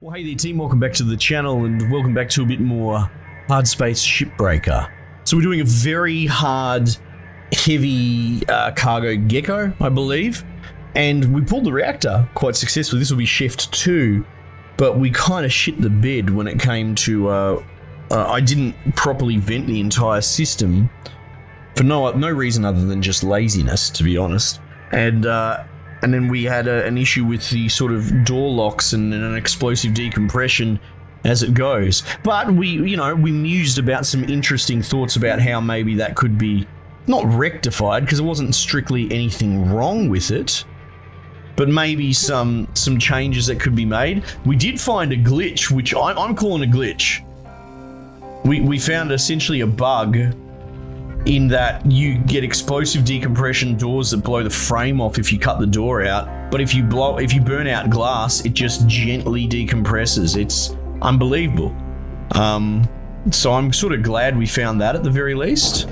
Well, hey there team, welcome back to the channel and welcome back to a bit more Hardspace Shipbreaker. So we're doing a very hard, heavy cargo GECKO, I believe, and we pulled the reactor quite successfully. This will be shift 2, but we kind of shit the bed when it came to, I didn't properly vent the entire system for no reason other than just laziness, to be honest. And then we had an issue with the sort of door locks and an explosive decompression as it goes. But we mused about some interesting thoughts about how maybe that could be not rectified, because there wasn't strictly anything wrong with it, but maybe some changes that could be made. We did find a glitch, which I'm calling a glitch. We found essentially a bug in that you get explosive decompression doors that blow the frame off if you cut the door out, but if you burn out glass, it just gently decompresses. It's unbelievable. So I'm sort of glad we found that at the very least.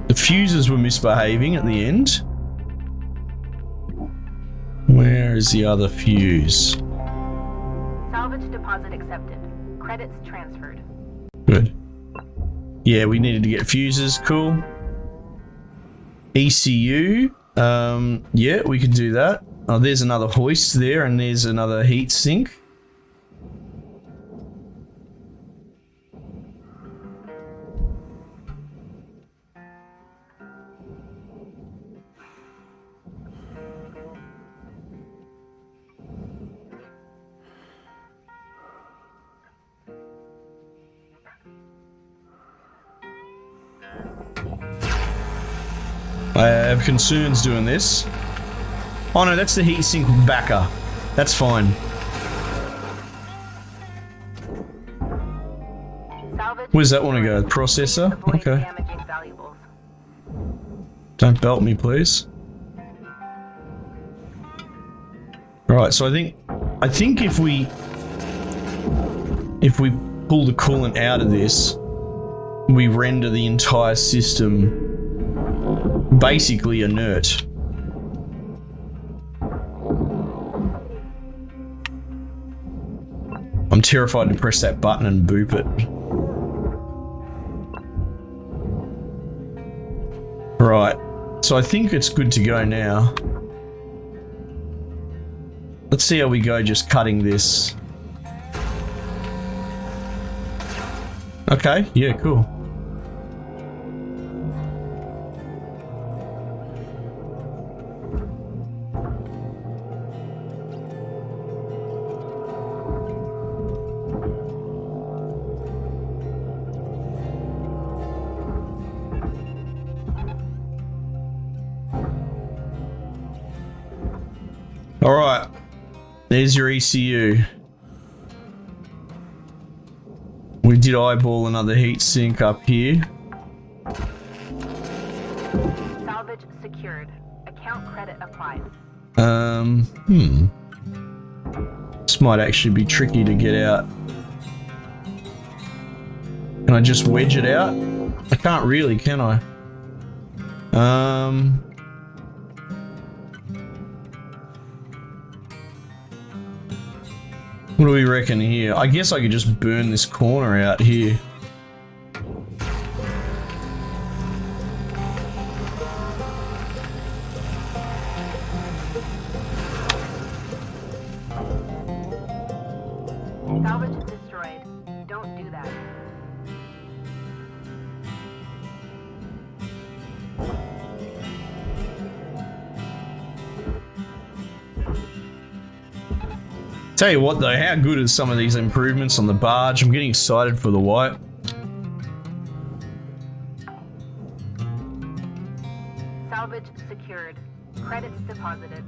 The fuses were misbehaving at the end. Where is the other fuse? Salvage deposit accepted. Credits transferred. Good. Yeah, we needed to get fuses. Cool. ECU. Yeah, we could do that. Oh, there's another hoist there, and there's another heat sink. I have concerns doing this. Oh no, that's the heatsink backer. That's fine. Where's that one to go? Processor? Okay. Don't belt me, please. Alright, so I think if we pull the coolant out of this, we render the entire system basically inert. I'm terrified to press that button and boop it. Right, so I think it's good to go now. Let's see how we go just cutting this. Okay, yeah, cool. Alright, there's your ECU. We did eyeball another heat sink up here. Salvage secured. Account credit applied. This might actually be tricky to get out. Can I just wedge it out? I can't really, can I? What do we reckon here? I guess I could just burn this corner out here. Salvage destroyed. Don't do that. Tell you what though, how good are some of these improvements on the barge? I'm getting excited for the wipe. Salvage secured. Credits deposited.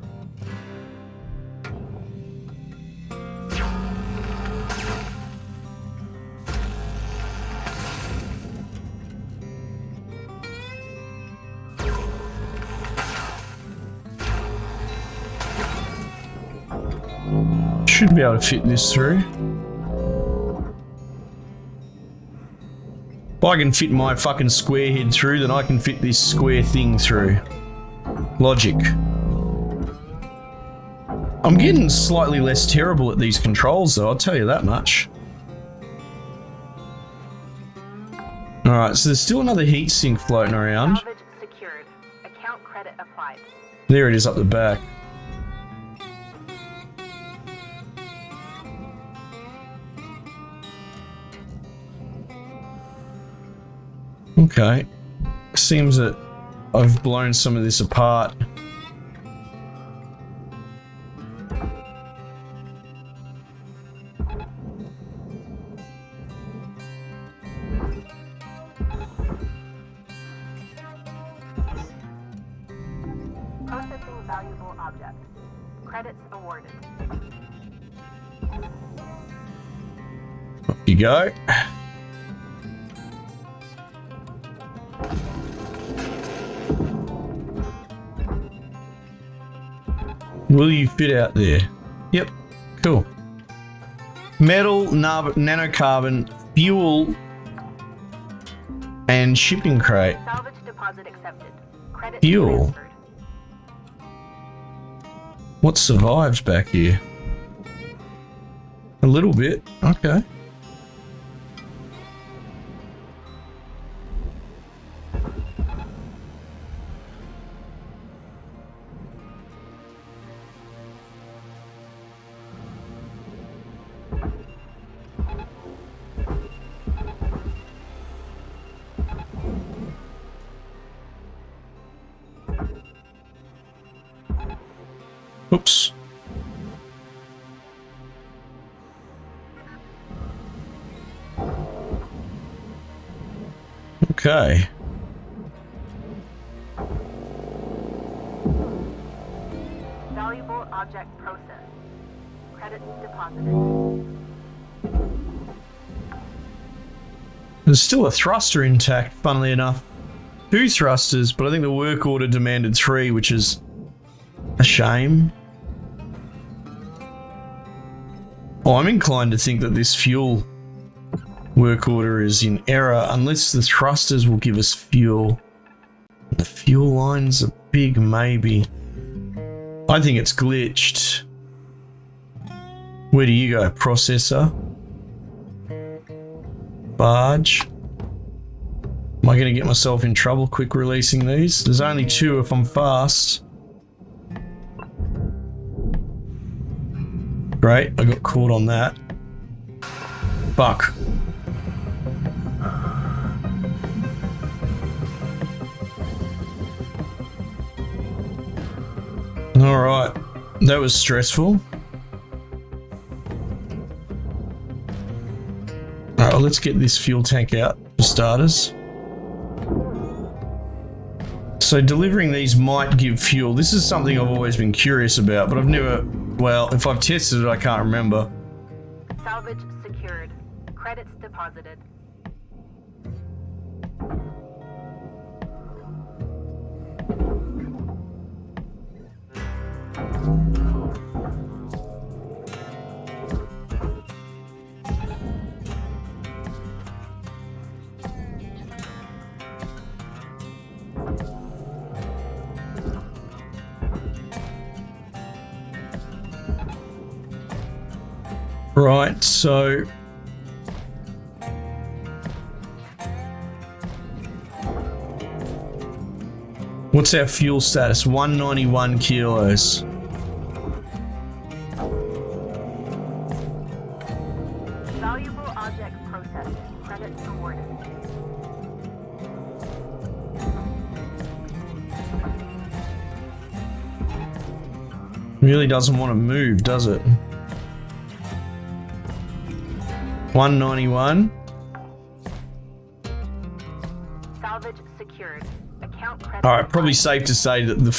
Should be able to fit this through. If I can fit my fucking square head through, then I can fit this square thing through. Logic. I'm getting slightly less terrible at these controls though, I'll tell you that much. Alright, so there's still another heat sink floating around. Salvage secured. Account credit applied. There it is up the back. Okay. Seems that I've blown some of this apart. Processing valuable object. Credits awarded. Up you go. Will you fit out there? Yep. Cool. Metal, nanocarbon, fuel, and shipping crate. Salvage deposit accepted. Credit Fuel. transferred. What survives back here? A little bit. Okay. Oops. Okay. Valuable object processed. Credits deposited. There's still a thruster intact, funnily enough. 2 thrusters, but I think the work order demanded 3, which is a shame. Oh, I'm inclined to think that this fuel work order is in error unless the thrusters will give us fuel. The fuel line's a big maybe. I think it's glitched. Where do you go? Processor? Barge? Am I going to get myself in trouble quick releasing these? There's only 2 if I'm fast. Great, I got caught on that. Fuck. Alright, that was stressful. Alright, well, let's get this fuel tank out for starters. So delivering these might give fuel. This is something I've always been curious about, but I've never... Well, if I've tested it, I can't remember. Salvage secured. Credits deposited. Right, so... What's our fuel status? 191 kilos. Valuable object processed. Credits awarded. Really doesn't want to move, does it? 191. Salvage secured. Account credit. All right, probably safe to say that the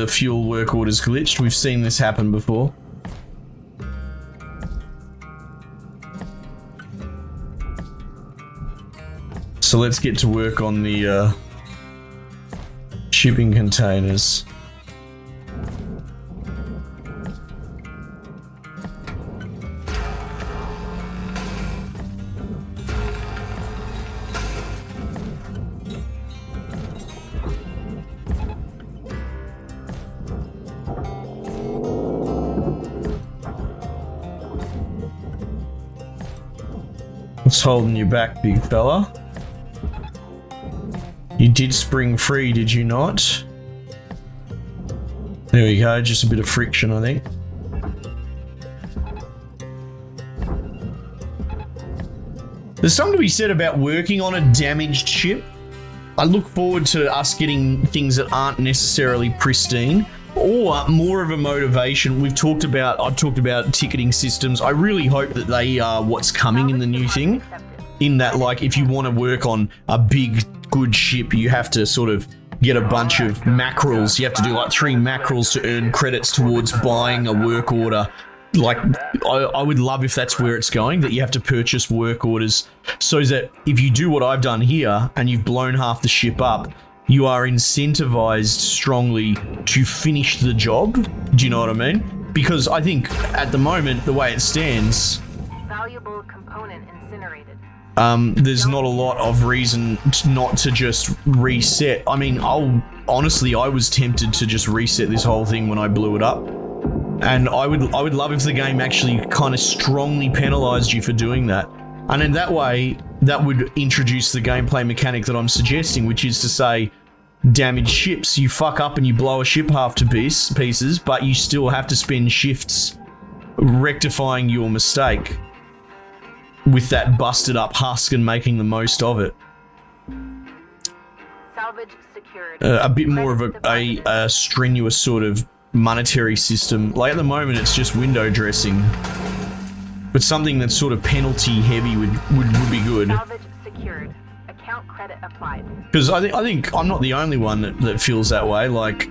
fuel work order's glitched. We've seen this happen before. So let's get to work on the shipping containers. What's holding you back, big fella? You did spring free, did you not? There we go, just a bit of friction, I think. There's something to be said about working on a damaged ship. I look forward to us getting things that aren't necessarily pristine, or more of a motivation. I've talked about ticketing systems. I really hope that they are what's coming in the new thing. In that, like, if you want to work on a big, good ship, you have to sort of get a bunch of mackerels. You have to do like 3 mackerels to earn credits towards buying a work order. Like, I would love if that's where it's going, that you have to purchase work orders, so that if you do what I've done here and you've blown half the ship up, you are incentivized strongly to finish the job. Do you know what I mean? Because I think at the moment, the way it stands, Valuable component incinerated. there's not a lot of reason not to just reset. I mean, honestly, I was tempted to just reset this whole thing when I blew it up. And I would love if the game actually kind of strongly penalized you for doing that. And in that way, that would introduce the gameplay mechanic that I'm suggesting, which is to say, damaged ships. You fuck up and you blow a ship half to pieces, but you still have to spend shifts rectifying your mistake with that busted up husk and making the most of it. Salvage secured. A bit more of a strenuous sort of monetary system. Like at the moment, it's just window dressing, but something that's sort of penalty heavy would be good. Salvage secured. Account credit applied. Because I think I'm not the only one that feels that way. Like,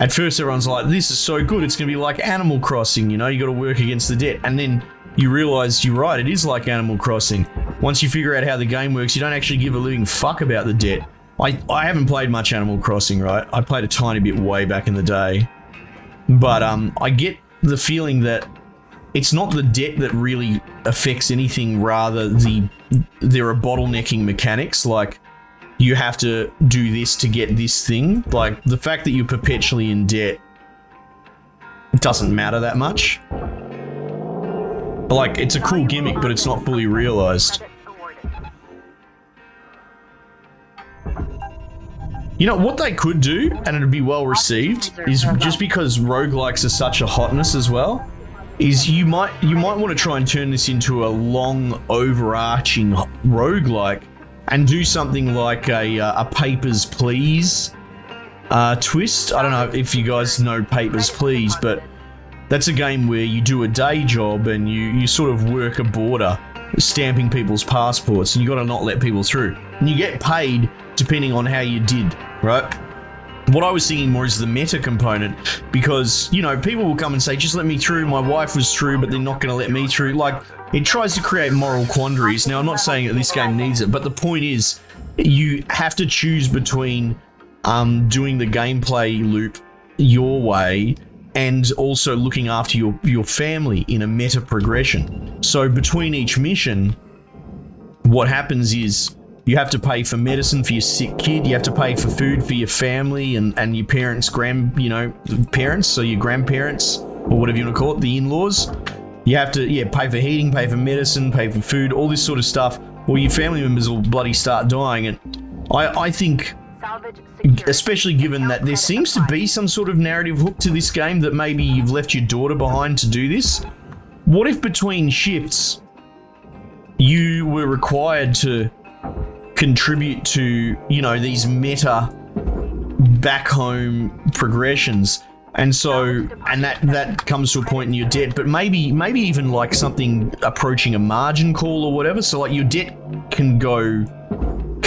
at first everyone's like, this is so good, it's going to be like Animal Crossing, you know, you got to work against the debt. And then you realize you're right, it is like Animal Crossing. Once you figure out how the game works, you don't actually give a living fuck about the debt. I haven't played much Animal Crossing, right? I played a tiny bit way back in the day. But I get the feeling that it's not the debt that really affects anything, rather there are bottlenecking mechanics, like you have to do this to get this thing. Like the fact that you're perpetually in debt doesn't matter that much. Like, it's a cool gimmick, but it's not fully realized. You know, what they could do, and it'd be well received, is just because roguelikes are such a hotness as well, is you might want to try and turn this into a long, overarching roguelike and do something like a Papers, Please twist. I don't know if you guys know Papers, Please, but that's a game where you do a day job and you sort of work a border, stamping people's passports, and you got to not let people through. And you get paid depending on how you did, right? What I was thinking more is the meta component, because, you know, people will come and say, just let me through, my wife was through, but they're not going to let me through. Like, it tries to create moral quandaries. Now, I'm not saying that this game needs it, but the point is, you have to choose between doing the gameplay loop your way and also looking after your family in a meta progression. So between each mission, what happens is you have to pay for medicine for your sick kid, you have to pay for food for your family and your parents, parents, so your grandparents, or whatever you want to call it, the in-laws. You have to, pay for heating, pay for medicine, pay for food, all this sort of stuff, or your family members will bloody start dying. And I think, especially given that there seems to be some sort of narrative hook to this game, that maybe you've left your daughter behind to do this. What if between shifts you were required to contribute to, you know, these meta back home progressions, and so, and that comes to a point in your debt, but maybe even like something approaching a margin call or whatever, so like your debt can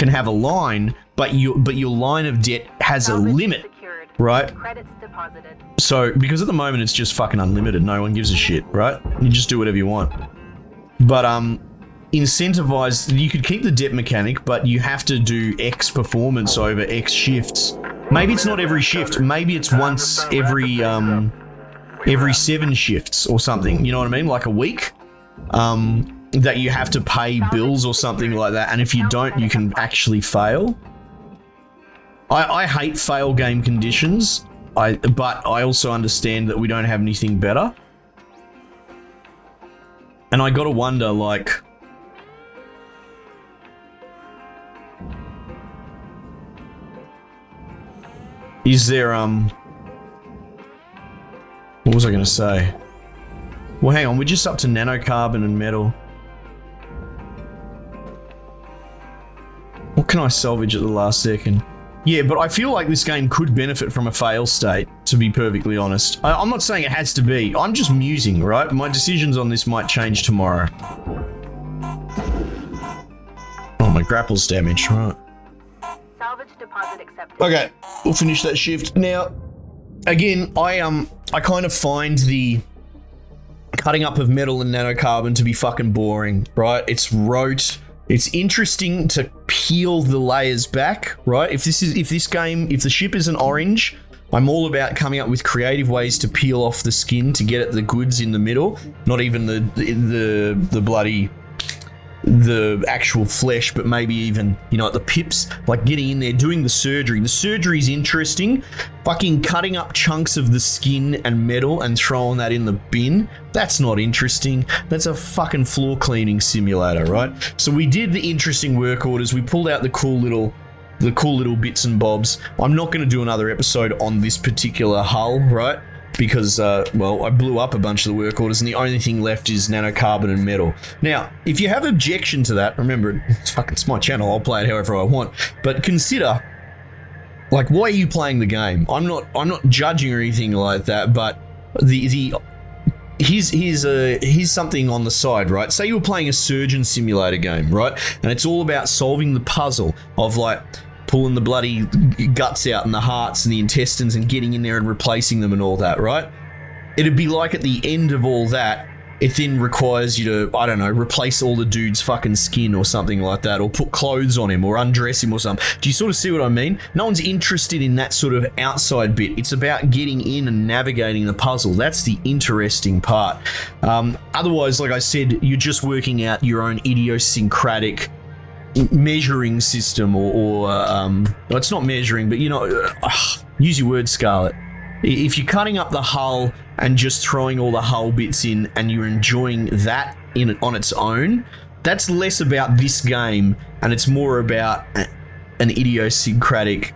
have a line, but your line of debt has a limit, right? Credits deposited. So, because at the moment it's just fucking unlimited, no one gives a shit, right? You just do whatever you want. But incentivized, you could keep the debt mechanic, but you have to do X performance over X shifts. Maybe it's not every shift, maybe it's once every 7 shifts or something, you know what I mean? Like a week, that you have to pay bills or something like that, and if you don't, you can actually fail. I hate fail game conditions, but I also understand that we don't have anything better. And I gotta wonder, like, Is there, what was I going to say? Well, hang on, we're just up to nanocarbon and metal. What can I salvage at the last second? Yeah, but I feel like this game could benefit from a fail state, to be perfectly honest. I'm not saying it has to be. I'm just musing, right? My decisions on this might change tomorrow. Oh, my grapple's damaged, right. Salvage deposit accepted. Okay, we'll finish that shift. Now, again, I kind of find the cutting up of metal and nanocarbon to be fucking boring, right? It's rote. It's interesting to peel the layers back, right? If the ship isn't orange, I'm all about coming up with creative ways to peel off the skin to get at the goods in the middle, not even the actual flesh, but maybe even, at the pips, like getting in there, doing the surgery. The surgery's interesting. Fucking cutting up chunks of the skin and metal and throwing that in the bin, that's not interesting. That's a fucking floor cleaning simulator, right? So we did the interesting work orders. We pulled out the cool little bits and bobs. I'm not going to do another episode on this particular hull, right? Because, well, I blew up a bunch of the work orders and the only thing left is nanocarbon and metal. Now, if you have objection to that, remember, it's my channel, I'll play it however I want, but consider, like, why are you playing the game? I'm not judging or anything like that, but here's something on the side, right? Say you were playing a surgeon simulator game, right? And it's all about solving the puzzle of, like, pulling the bloody guts out and the hearts and the intestines and getting in there and replacing them and all that, right? It'd be like at the end of all that, it then requires you to, I don't know, replace all the dude's fucking skin or something like that, or put clothes on him or undress him or something. Do you sort of see what I mean? No one's interested in that sort of outside bit. It's about getting in and navigating the puzzle. That's the interesting part. Otherwise, like I said, you're just working out your own idiosyncratic measuring system or it's not measuring, but use your words, Scarlet. If you're cutting up the hull and just throwing all the hull bits in and you're enjoying that on its own, that's less about this game and it's more about an idiosyncratic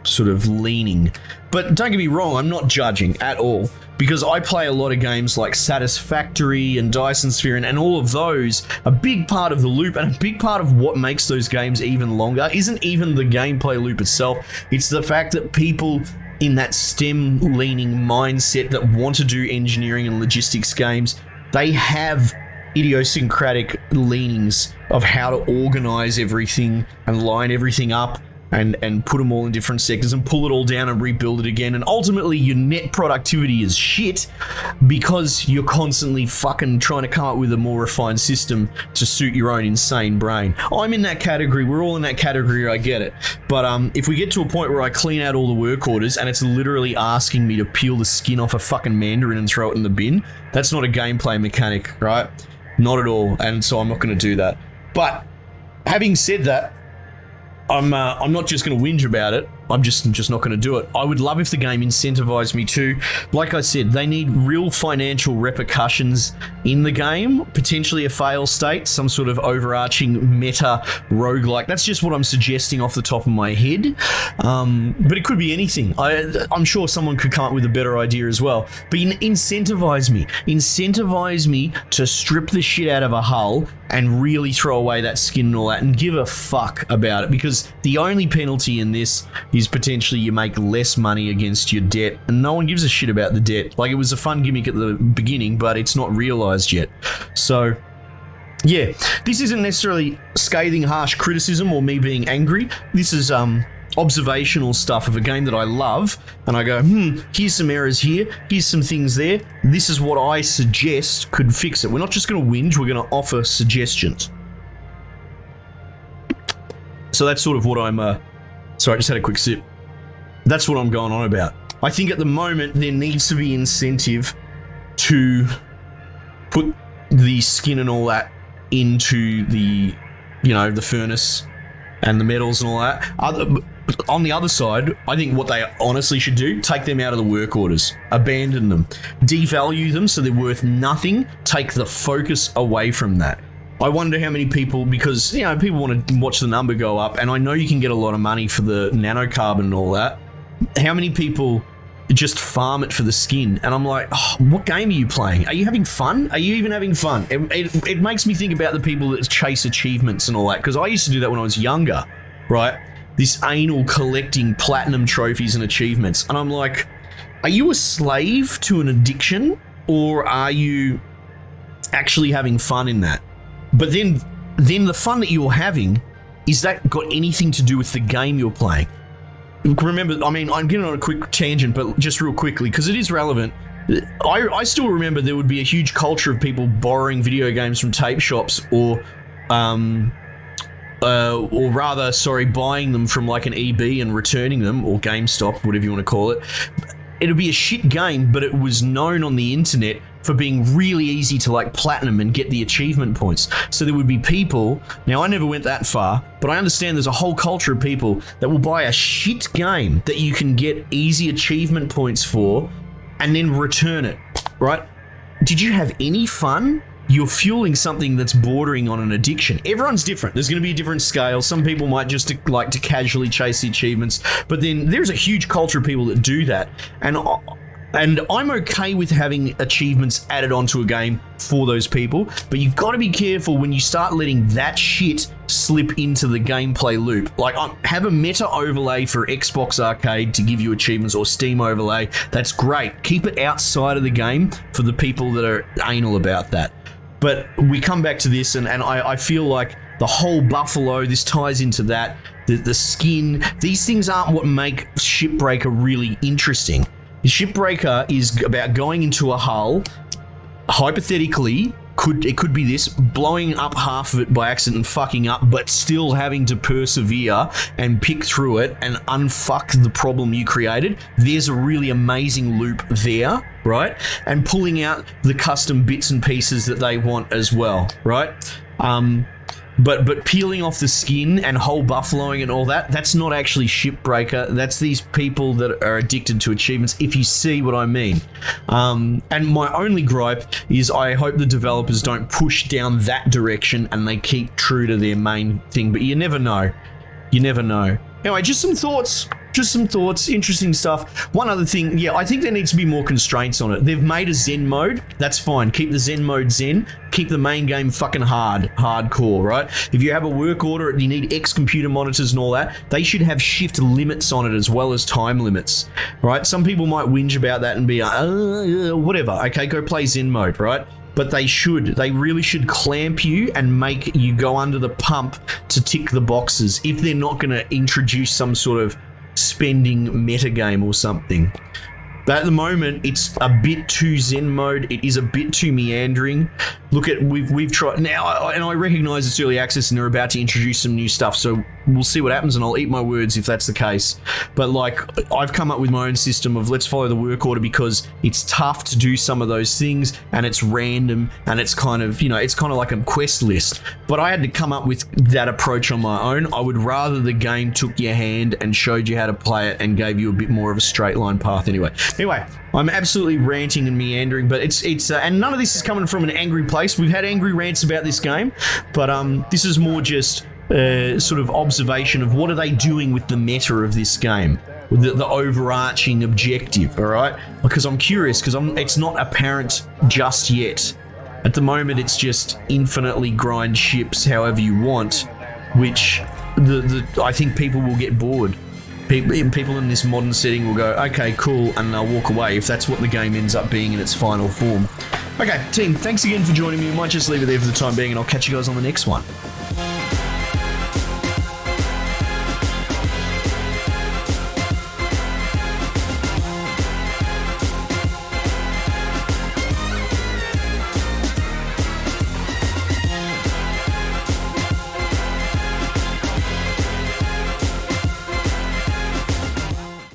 sort of leaning. But don't get me wrong, I'm not judging at all, because I play a lot of games like Satisfactory and Dyson Sphere, and all of those, a big part of the loop and a big part of what makes those games even longer isn't even the gameplay loop itself, it's the fact that people in that STEM leaning mindset that want to do engineering and logistics games, they have idiosyncratic leanings of how to organize everything and line everything up and put them all in different sectors and pull it all down and rebuild it again. And ultimately your net productivity is shit because you're constantly fucking trying to come up with a more refined system to suit your own insane brain. I'm in that category. We're all in that category. I get it. But if we get to a point where I clean out all the work orders and it's literally asking me to peel the skin off a fucking mandarin and throw it in the bin, that's not a gameplay mechanic, right? Not at all. And so I'm not going to do that. But having said that, I'm not just going to whinge about it. I'm just not going to do it. I would love if the game incentivized me to. Like I said, they need real financial repercussions in the game, potentially a fail state, some sort of overarching meta roguelike. That's just what I'm suggesting off the top of my head. But it could be anything. I'm sure someone could come up with a better idea as well. But incentivize me. Incentivize me to strip the shit out of a hull and really throw away that skin and all that and give a fuck about it, because the only penalty in this is potentially you make less money against your debt, and no one gives a shit about the debt. Like, it was a fun gimmick at the beginning, but it's not realized yet. So yeah, this isn't necessarily scathing, harsh criticism or me being angry. This is observational stuff of a game that I love, and I go, here's some errors here, here's some things there, this is what I suggest could fix it. We're not just going to whinge, we're going to offer suggestions. So that's sort of what I'm sorry, I just had a quick sip. That's what I'm going on about. I think at the moment there needs to be incentive to put the skin and all that into the, the furnace and the metals and all that. On the other side, I think what they honestly should do, take them out of the work orders, abandon them, devalue them so they're worth nothing, take the focus away from that. I wonder how many people, because, people want to watch the number go up, and I know you can get a lot of money for the nanocarbon and all that, how many people just farm it for the skin? And I'm like, oh, what game are you playing? Are you having fun? Are you even having fun? It makes me think about the people that chase achievements and all that, because I used to do that when I was younger, right? This anal collecting platinum trophies and achievements. And I'm like, are you a slave to an addiction, or are you actually having fun in that? But then the fun that you're having, is that got anything to do with the game you're playing? Remember, I mean, I'm getting on a quick tangent, but just real quickly, because it is relevant. I still remember there would be a huge culture of people borrowing video games from tape shops, or rather, buying them from like an EB and returning them, or GameStop, whatever you want to call it. It'd be a shit game, but it was known on the internet for being really easy to like platinum and get the achievement points. So there would be people, now I never went that far, but I understand there's a whole culture of people that will buy a shit game that you can get easy achievement points for and then return it, right? Did you have any fun? You're fueling something that's bordering on an addiction. Everyone's different. There's going to be a different scale. Some people might just like to casually chase the achievements, but then there's a huge culture of people that do that. And I'm okay with having achievements added onto a game for those people, but you've got to be careful when you start letting that shit slip into the gameplay loop. Like, have a meta overlay for Xbox Arcade to give you achievements, or Steam overlay. That's great. Keep it outside of the game for the people that are anal about that. But we come back to this, and I feel like the whole buffalo, this ties into that, the skin, these things aren't what make Shipbreaker really interesting. Shipbreaker is about going into a hull, hypothetically, it could be this, blowing up half of it by accident and fucking up, but still having to persevere and pick through it and unfuck the problem you created. There's a really amazing loop there, right? And pulling out the custom bits and pieces that they want as well, right? But peeling off the skin and whole buffaloing and all that, that's not actually Shipbreaker. That's these people that are addicted to achievements, if you see what I mean. And my only gripe is I hope the developers don't push down that direction and they keep true to their main thing. But you never know. You never know. Anyway, just some thoughts. Interesting stuff. One other thing, yeah, I think there needs to be more constraints on it. They've made a Zen mode, that's fine. Keep the Zen mode Zen. Keep the main game fucking hardcore, right? If you have a work order and you need X computer monitors and all that, they should have shift limits on it as well as time limits, right? Some people might whinge about that and be whatever. Okay, go play Zen mode, right? But they really should clamp you and make you go under the pump to tick the boxes if they're not going to introduce some sort of spending metagame or something. But at the moment, it's a bit too Zen mode. It is a bit too meandering. Look at, we've tried now, and I recognize it's early access and they're about to introduce some new stuff, so we'll see what happens, and I'll eat my words if that's the case. But like, I've come up with my own system of let's follow the work order because it's tough to do some of those things, and it's random, and it's kind of, you know, it's kind of like a quest list. But I had to come up with that approach on my own. I would rather the game took your hand and showed you how to play it and gave you a bit more of a straight line path anyway. Anyway, I'm absolutely ranting and meandering, but it's and none of this is coming from an angry place. We've had angry rants about this game, but this is more just sort of observation of what are they doing with the meta of this game, with the overarching objective, all right? Because I'm curious, because it's not apparent just yet. At the moment, it's just infinitely grind ships however you want, which I think people will get bored. People in this modern setting will go, okay, cool, and they'll walk away if that's what the game ends up being in its final form. Okay, team, thanks again for joining me. I might just leave it there for the time being, and I'll catch you guys on the next one.